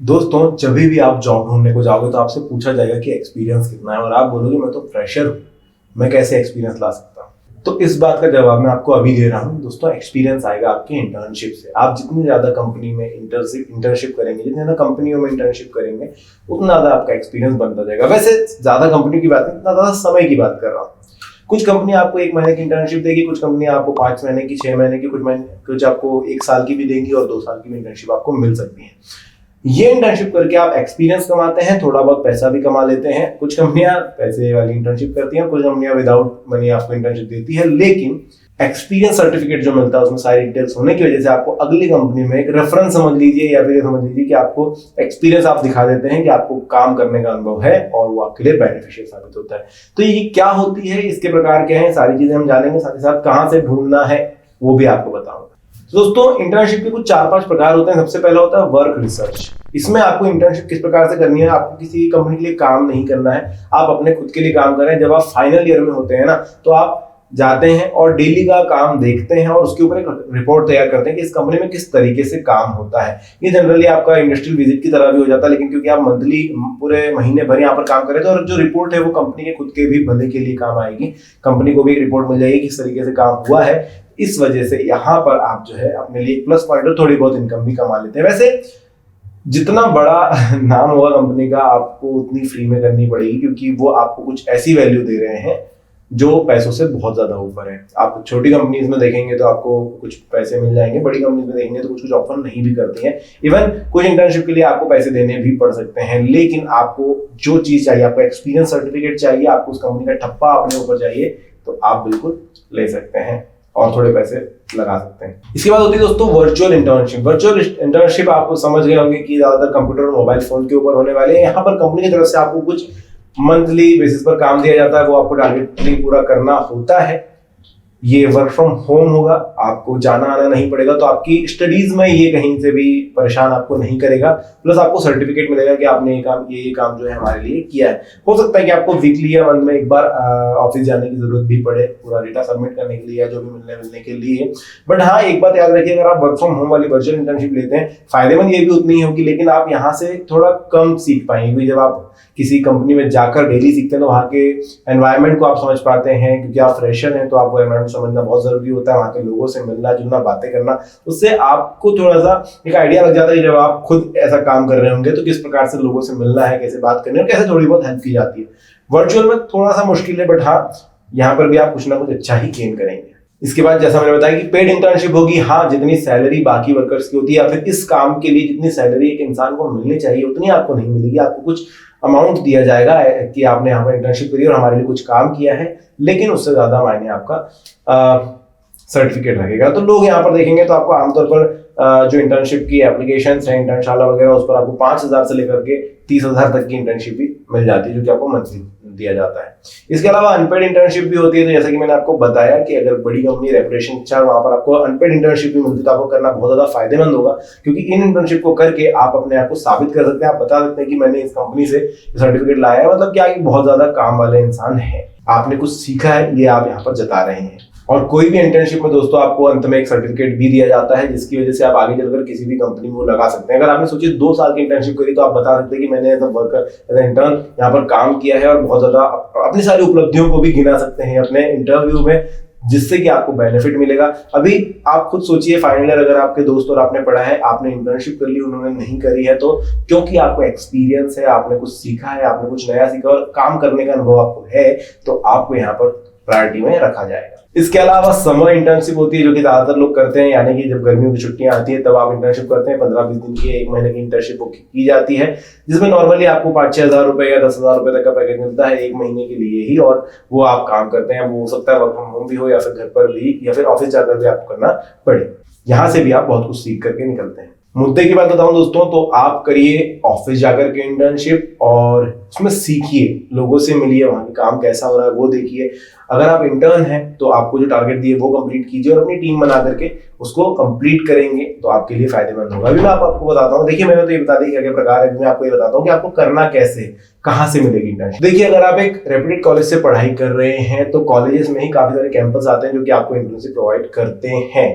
दोस्तों, जब भी आप जॉब ढूंढने को जाओगे तो आपसे पूछा जाएगा कि एक्सपीरियंस कितना है और आप बोलोगे मैं तो फ्रेशर हूँ, मैं कैसे एक्सपीरियंस ला सकता हूँ। तो इस बात का जवाब मैं आपको अभी दे रहा हूँ। दोस्तों, एक्सपीरियंस आएगा आपकी इंटर्नशिप से। आप जितनी ज्यादा कंपनी में इंटर्नशिप करेंगे, जितनी ज्यादा कंपनियों में इंटर्नशिप करेंगे, उतना ज्यादा आपका एक्सपीरियंस बनता जाएगा। वैसे ज्यादा कंपनी की बात नहीं, इतना ज्यादा समय की बात कर रहा हूँ। कुछ कंपनी आपको 1 महीने की इंटर्नशिप देगी, कुछ कंपनी आपको 5 महीने की, 6 महीने की, कुछ आपको 1 साल की भी देंगी और 2 साल की भी इंटर्नशिप आपको मिल सकती है। ये इंटर्नशिप करके आप एक्सपीरियंस कमाते हैं, थोड़ा बहुत पैसा भी कमा लेते हैं। कुछ कंपनियां पैसे वाली इंटर्नशिप करती हैं, कुछ कंपनियां विदाउट मनी आपको इंटर्नशिप देती है, लेकिन एक्सपीरियंस सर्टिफिकेट जो मिलता है उसमें सारी डिटेल्स होने की वजह से आपको अगली कंपनी में एक रेफरेंस समझ लीजिए, या फिर समझ लीजिए कि आपको एक्सपीरियंस आप दिखा देते हैं कि आपको काम करने का अनुभव है और वो आपके लिए बेनिफिशियल साबित होता है। तो ये क्या होती है, इसके प्रकार क्या है, सारी चीजें हम जानेंगे। साथ ही साथ कहां से ढूंढना है वो भी आपको बताऊंगा। दोस्तों, इंटर्नशिप के कुछ 4-5 प्रकार होते हैं। सबसे पहला होता है वर्क रिसर्च। इसमें आपको इंटर्नशिप किस प्रकार से करनी है, आपको किसी कंपनी के लिए काम नहीं करना है, आप अपने खुद के लिए काम कर रहे हैं। जब आप फाइनल ईयर में होते हैं ना, तो आप जाते हैं और डेली का काम देखते हैं और उसके ऊपर एक रिपोर्ट तैयार करते हैं कि इस कंपनी में किस तरीके से काम होता है। ये जनरली आपका इंडस्ट्रियल विजिट की तरह भी हो जाता है, लेकिन क्योंकि आप मंथली पूरे महीने भर यहाँ पर काम कर रहे थे, और जो रिपोर्ट है वो कंपनी के खुद के भी भले के लिए काम आएगी। कंपनी को भी एक रिपोर्ट मिल जाएगी किस तरीके से काम हुआ है। इस वजह से यहाँ पर आप जो है अपने लिए प्लस पॉइंट और थोड़ी बहुत इनकम भी कमा लेते हैं। वैसे जितना बड़ा नाम होगा कंपनी का, आपको उतनी फ्री में करनी पड़ेगी, क्योंकि वो आपको कुछ ऐसी वैल्यू दे रहे हैं जो पैसों से बहुत ज्यादा ऊपर है। आप छोटी कंपनीज में देखेंगे तो आपको कुछ पैसे मिल जाएंगे, बड़ी कंपनीज में देखेंगे तो कुछ कुछ ऑफर नहीं भी करती हैं। इवन कुछ इंटर्नशिप के लिए आपको पैसे देने भी पड़ सकते हैं, लेकिन आपको जो चीज चाहिए, आपको एक्सपीरियंस सर्टिफिकेट चाहिए, आपको उस कंपनी का ठप्पा अपने ऊपर चाहिए, तो आप बिल्कुल ले सकते हैं और थोड़े पैसे लगा सकते हैं। इसके बाद होती है दोस्तों वर्चुअल इंटर्नशिप। वर्चुअल इंटर्नशिप आप समझ गए होंगे कि ज्यादातर कंप्यूटर और मोबाइल फोन के ऊपर होने वाले हैं। यहाँ पर कंपनी की तरफ से आपको कुछ मंथली बेसिस पर काम दिया जाता है, वो आपको टारगेटली पूरा करना होता है। ये वर्क फ्रॉम होम होगा, आपको जाना आना नहीं पड़ेगा, तो आपकी स्टडीज में ये कहीं से भी परेशान आपको नहीं करेगा। प्लस आपको सर्टिफिकेट मिलेगा कि आपने ये काम जो है हमारे लिए किया है। हो सकता है कि आपको वीकली या मंथ में एक बार ऑफिस जाने की जरूरत भी पड़े, पूरा डेटा सबमिट करने के लिए या जो भी मिलने के लिए। बट हाँ, एक बात याद रखिए, अगर आप वर्क फ्रॉम होम वाली वर्चुअल इंटर्नशिप लेते हैं, फायदेमंद ये भी उतनी ही होगी, लेकिन आप यहाँ से थोड़ा कम सीख पाएंगे। क्योंकि जब आप किसी कंपनी में जाकर डेली सीखते हैं तो वहाँ के एनवायरनमेंट को आप समझ पाते हैं, क्योंकि आप फ्रेशर हैं तो आपको एनवायरनमेंट समझना बहुत जरूरी होता है। वहाँ के लोगों से मिलना जुलना, बातें करना, उससे आपको थोड़ा सा एक आइडिया लग जाता है। जब आप खुद ऐसा काम कर रहे होंगे तो किस प्रकार से लोगों से मिलना है, कैसे बात करनी है और कैसे थोड़ी बहुत हेल्प की जाती है। वर्चुअल में थोड़ा सा मुश्किल है, बट हाँ, यहाँ पर भी आप कुछ ना कुछ अच्छा ही गेन करेंगे। इसके बाद जैसा मैंने बताया कि पेड इंटर्नशिप होगी। हाँ, जितनी सैलरी बाकी वर्कर्स की होती है या फिर इस काम के लिए जितनी सैलरी एक इंसान को मिलनी चाहिए, उतनी आपको नहीं मिलेगी। आपको कुछ अमाउंट दिया जाएगा कि आपने यहाँ पर इंटर्नशिप करी और हमारे लिए कुछ काम किया है, लेकिन उससे ज्यादा मायने आपका सर्टिफिकेट लगेगा। तो लोग यहाँ पर देखेंगे तो आपको आमतौर पर जो इंटर्नशिप की एप्लीकेशंस हैं, इंटर्नशाला वगैरह, उस पर आपको 5,000 से लेकर के 30,000 तक की इंटर्नशिप भी मिल जाती है, जो कि आपको मंथली दिया जाता है। इसके अलावा अनपेड इंटर्नशिप भी होती है। तो जैसा कि मैंने आपको बताया कि अगर बड़ी कंपनी रेपुटेशन अच्छा, वहां पर आपको अनपेड इंटर्नशिप भी मिलती है, तो आपको करना बहुत ज्यादा फायदेमंद होगा, क्योंकि इन इंटर्नशिप को करके आप अपने आप को साबित कर सकते हैं। आप बता सकते हैं कि मैंने इस कंपनी से सर्टिफिकेट लाया है, मतलब क्या बहुत ज्यादा काम वाले इंसान है, आपने कुछ सीखा है, ये आप यहाँ पर जता रहे हैं। और कोई भी इंटर्नशिप में दोस्तों आपको अंत में एक सर्टिफिकेट भी दिया जाता है, जिसकी वजह से आप आगे चलकर किसी भी कंपनी में वो लगा सकते हैं। अगर आपने सोचिए 2 साल की इंटर्नशिप करी, तो आप बता सकते हैं कि मैंने as a worker, as a intern यहाँ पर काम किया है, और बहुत ज्यादा अपनी सारी उपलब्धियों को भी गिना सकते हैं अपने इंटरव्यू में, जिससे कि आपको बेनिफिट मिलेगा। अभी आप खुद सोचिए, फाइनल ईयर अगर आपके दोस्त और आपने पढ़ा है, आपने इंटर्नशिप कर ली, उन्होंने नहीं करी है, तो क्योंकि आपको एक्सपीरियंस है, आपने कुछ सीखा है, आपने कुछ नया सीखा और काम करने का अनुभव आपको है, तो आपको यहाँ पर प्रायोरिटी में रखा जाएगा। इसके अलावा समर इंटर्नशिप होती है, जो कि ज्यादातर लोग करते हैं, यानी कि जब गर्मियों की छुट्टियां आती है तब आप इंटर्नशिप करते हैं। 15-20 दिन की, 1 महीने की इंटर्नशिप की जाती है, जिसमें नॉर्मली आपको 5-6 हजार रुपए या 10,000 रुपए तक का पैकेज मिलता है 1 महीने के लिए ही, और वो आप काम करते हैं। वो हो सकता है वर्क फ्रॉम होम भी हो, या फिर घर पर भी, या फिर ऑफिस जाकर भी आपको करना पड़े। यहाँ से भी आप बहुत कुछ सीख करके निकलते हैं। मुद्दे की बात बताऊं दोस्तों, तो आप करिए ऑफिस जाकर के इंटर्नशिप और उसमें सीखिए, लोगों से मिलिए, वहां का काम कैसा हो रहा है वो देखिए। अगर आप इंटर्न हैं तो आपको जो टारगेट दिए वो कंप्लीट कीजिए और अपनी टीम बना करके उसको कंप्लीट करेंगे, तो आपके लिए फायदेमंद होगा। अभी मैं आपको बताता हूँ, देखिए मैंने तो ये बता दी क्या क्या प्रकार है, मैं आपको ये बताता हूँ कि आपको करना कैसे, कहाँ से मिलेगी इंटर्नशिप। देखिए, अगर आप एक रेप्यूटेड कॉलेज से पढ़ाई कर रहे हैं तो कॉलेजेस में ही काफी सारे कैंपस आते हैं जो कि आपको इंटर्नशिप प्रोवाइड करते हैं।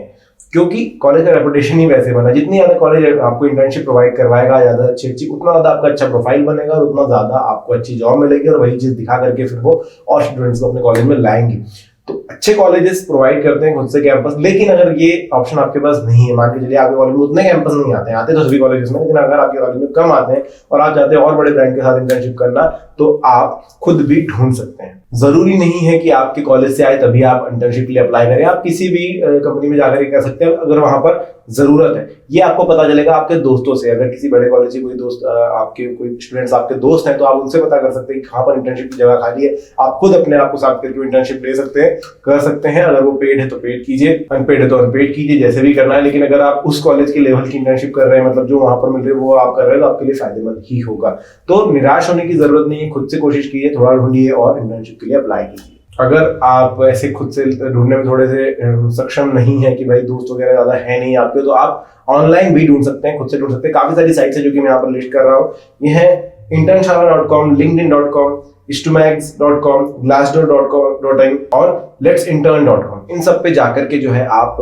क्योंकि कॉलेज का रेपुटेशन ही वैसे बना, जितनी ज्यादा कॉलेज आपको इंटर्नशिप प्रोवाइड करवाएगा ज्यादा अच्छी अच्छी, उतना ज्यादा आपका अच्छा प्रोफाइल बनेगा और उतना ज्यादा आपको अच्छी जॉब मिलेगी, और वही चीज दिखा करके फिर वो और स्टूडेंट्स को अपने कॉलेज में लाएंगे। तो अच्छे कॉलेजेस प्रोवाइड करते हैं खुद से कैंपस, लेकिन अगर ये ऑप्शन आपके पास नहीं है, मान के चलिए आपके कॉलेज में उतने कैंपस नहीं आते हैं, आते तो सभी कॉलेजेस में, लेकिन अगर आपके कॉलेज में कम आते हैं और आप चाहते हैं और बड़े ब्रांड के साथ इंटर्नशिप करना, तो आप खुद भी ढूंढ सकते हैं। जरूरी नहीं है कि आपके कॉलेज से आए तभी आप इंटर्नशिप के लिए अप्लाई करें, आप किसी भी कंपनी में जाकर कर सकते हैं अगर वहां पर जरूरत है। ये आपको पता चलेगा आपके दोस्तों से, अगर किसी बड़े कॉलेज के कोई दोस्त आपके कोई स्टूडेंट्स आपके दोस्त हैं तो आप उनसे पता कर सकते हैं कि कहाँ पर इंटर्नशिप की जगह खाली है। आप खुद अपने आप को साथ करके इंटर्नशिप ले सकते हैं, कर सकते हैं। अगर वो पेड है तो पेड कीजिए, अनपेड है तो अनपेड कीजिए, जैसे भी करना है। लेकिन अगर आप उस कॉलेज के लेवल की इंटर्नशिप कर रहे हैं, मतलब जो वहां पर मिल रही है वो आप कर रहे हैं, तो आपके लिए फायदेमंद ही होगा। तो निराश होने की जरूरत नहीं है, खुद से कोशिश कीजिए, थोड़ा ढूंढिए और इंटर्नशिप के लिए अप्लाई कीजिए। अगर आप ऐसे खुद से ढूंढने में थोड़े से सक्षम नहीं है कि भाई दोस्त वगैरह ज्यादा है नहीं आपके, तो आप ऑनलाइन भी ढूंढ सकते हैं, खुद से ढूंढ सकते हैं। काफी सारी साइट्स है जो कि मैं यहाँ पर लिस्ट कर रहा हूँ। ये है internshala.com, linkedin.com, Stumags.com, glassdoor.in और letsintern.com। इन सब पे जाकर के जो है आप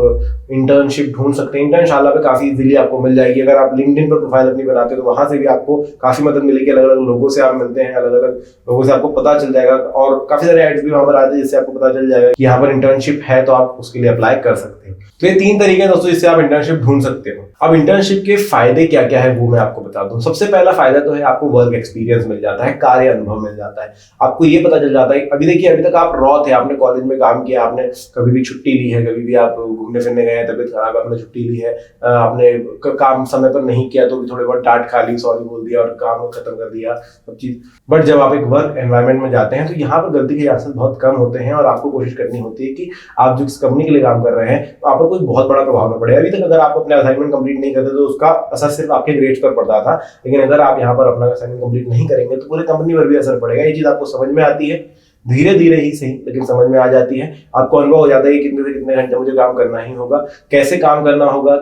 इंटर्नशिप ढूंढ सकते हैं। इंटर्नशाला पे काफी इजीली आपको मिल जाएगी। अगर आप लिंक्डइन पर प्रोफाइल अपनी बनाते हैं तो वहां से भी आपको काफी मदद मिलेगी। अलग अलग लोगों से आप मिलते हैं, अलग अलग लोगों से आपको पता चल जाएगा, और काफी सारे एड्स भी वहां पर आते हैं जिससे आपको पता चल जाएगा कि यहाँ पर इंटर्नशिप है, तो आप उसके लिए अप्लाई कर सकते हैं। तो ये 3 तरीके हैं दोस्तों जिससे आप इंटर्नशिप ढूंढ सकते हो। अब इंटर्नशिप के फायदे क्या क्या है वो मैं आपको बता दूं। सबसे पहला फायदा तो है आपको वर्क एक्सपीरियंस मिल जाता है, कार्य अनुभव मिल जाता है। आपको ये पता चल जाता है, अभी देखिए अभी तक आप रॉ थे, आपने कॉलेज में काम किया, आपने कभी भी छुट्टी ली है, कभी भी आप घूमने फिरने गए हैं, तबीयत खराब आपने छुट्टी ली है, आपने काम समय पर नहीं किया तो भी थोड़े बहुत डांट खा ली, सॉरी बोल दिया और काम खत्म कर दिया सब चीज। बट जब आप एक वर्क एनवायरनमेंट में जाते हैं तो यहाँ पर गलती के चांसेस बहुत कम होते हैं, और आपको कोशिश करनी होती है कि आप जिस कंपनी के लिए काम कर रहे हैं तो आप पर कोई बहुत बड़ा प्रभाव न पड़े। अभी तक अगर आप अपने असाइनमेंट कंप्लीट नहीं करते तो उसका असर सिर्फ आपके ग्रेड्स पर पड़ता था, लेकिन अगर आप यहाँ पर अपना असाइनमेंट कंप्लीट नहीं करेंगे तो पूरी कंपनी पर भी असर पड़ेगा। ये चीज आपको समझ में आती है, धीरे धीरे ही सही, लेकिन समझ में आ जाती है। आपको अनुभव हो जाता है कि कितने से कितने घंटे मुझे काम करना ही होगा, कैसे काम करना होगा,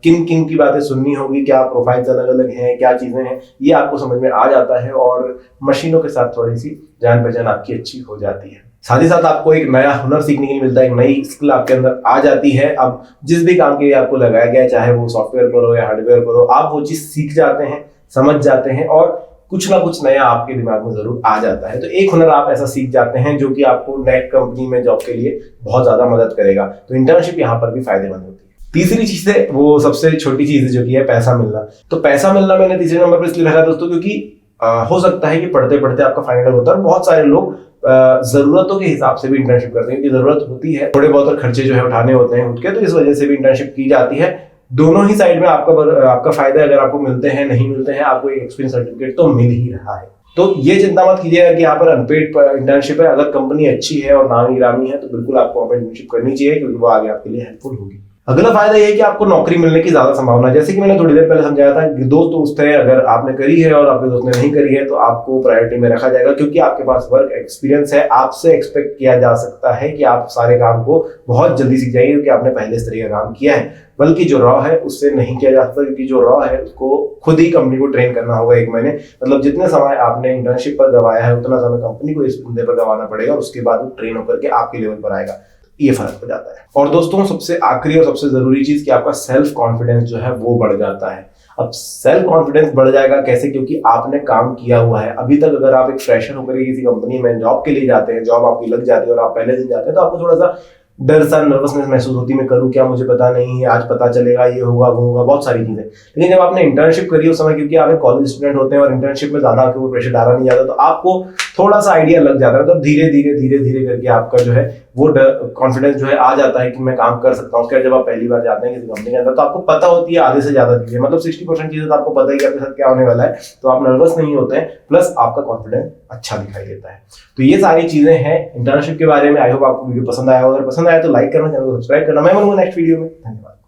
किन किन की बातें सुननी होगी, क्या प्रोफाइल्स अलग अलग हैं, क्या चीजें हैं, ये आपको समझ में आ जाता है। और मशीनों के साथ थोड़ी सी जान पहचान आपकी अच्छी हो जाती है। साथ ही साथ आपको एक नया हुनर सीखने के लिए मिलता है, एक नई स्किल आपके अंदर आ जाती है। अब जिस भी काम के लिए आपको लगाया गया है, चाहे वो सॉफ्टवेयर पर हो या हार्डवेयर पर हो, आप वो चीज सीख जाते हैं, समझ जाते हैं, और कुछ ना कुछ नया आपके दिमाग में जरूर आ जाता है। तो एक हुनर आप ऐसा सीख जाते हैं जो कि आपको नेक्स्ट कंपनी में जॉब के लिए बहुत ज्यादा मदद करेगा। तो इंटर्नशिप यहाँ पर भी फायदेमंद होती है। तीसरी चीज है, वो सबसे छोटी चीज है, जो कि है पैसा मिलना। तो पैसा मिलना मैंने तीसरे नंबर पर इसलिए रखा दोस्तों क्योंकि हो सकता है कि पढ़ते पढ़ते आपका फाइनल होता है, और बहुत सारे लोग जरूरतों के हिसाब से भी इंटर्नशिप करते हैं, क्योंकि जरूरत होती है, थोड़े बहुत खर्चे जो है उठाने होते हैं उठ के, तो इस वजह से भी इंटर्नशिप की जाती है। दोनों ही साइड में आपका फायदा है। अगर आपको मिलते हैं, नहीं मिलते हैं, आपको एक एक्सपीरियंस सर्टिफिकेट तो मिल ही रहा है। तो ये चिंता मत कीजिएगा कि यहाँ पर अनपेड इंटर्नशिप है। अगर कंपनी अच्छी है और नामी गिरामी है तो बिल्कुल आपको इंटर्नशिप करनी चाहिए, क्योंकि वो आगे आपके लिए हेल्पफुल होगी। अगला फायदा ये है कि आपको नौकरी मिलने की ज्यादा संभावना है। जैसे कि मैंने थोड़ी देर पहले समझाया था कि दो दोस्त है, अगर आपने करी है और आपके दोस्त ने नहीं करी है तो आपको प्रायोरिटी में रखा जाएगा, क्योंकि आपके पास वर्क एक्सपीरियंस है। आपसे एक्सपेक्ट किया जा सकता है कि आप सारे काम को बहुत जल्दी सीख जाएंगे, क्योंकि आपने पहले इस तरह का काम किया है। बल्कि जो रॉ है उससे नहीं किया जा सकता, क्योंकि जो रॉ है उसको खुद ही कंपनी को ट्रेन करना होगा 1 महीने। मतलब जितने समय आपने इंटर्नशिप पर गवाया है उतना समय कंपनी को इस बंदे पर गवाना पड़ेगा, और उसके बाद वो ट्रेन होकर के आपके लेवल पर आएगा। ये फर्क हो जाता है। और दोस्तों सबसे आखिरी और सबसे जरूरी चीज कि आपका सेल्फ कॉन्फिडेंस जो है वो बढ़ जाता है। अब सेल्फ कॉन्फिडेंस बढ़ जाएगा कैसे? क्योंकि आपने काम किया हुआ है। अभी तक अगर आप एक फ्रेशर होकर किसी कंपनी में जॉब के लिए जाते हैं, जॉब आपकी लग जाती है और आप पहले दिन जाते हैं, तो आपको थोड़ा सा डर सा, नर्वसनेस महसूस होती है, मैं करूँ क्या, मुझे पता नहीं है, आज पता चलेगा, ये होगा वो होगा, बहुत सारी चीजें। लेकिन जब आपने इंटर्नशिप करी उस समय, क्योंकि आप एक कॉलेज स्टूडेंट होते हैं और इंटर्नशिप में ज्यादा आपको प्रेशर डाला नहीं जाता, तो आपको थोड़ा सा आइडिया लग जाता है। तो धीरे धीरे करके आपका जो है वो कॉन्फिडेंस जो है आ जाता है कि मैं काम कर सकता हूँ। उसके बाद जब आप पहली बार जाते हैं किसी कंपनी के अंदर, तो आपको पता होती है आधे से ज्यादा चीजें, मतलब 60% चीजें तो आपको पता ही कि आपके साथ क्या होने वाला है, तो आप नर्वस नहीं होते हैं, प्लस आपका कॉन्फिडेंस अच्छा दिखाई देता है। तो ये सारी चीजें हैं इंटर्नशिप के बारे में। आई होप आपको वीडियो पसंद आया। अगर पसंद आया तो लाइक करना, चैनल को सब्सक्राइब करना। मैं मिलूंगा नेक्स्ट वीडियो में। धन्यवाद।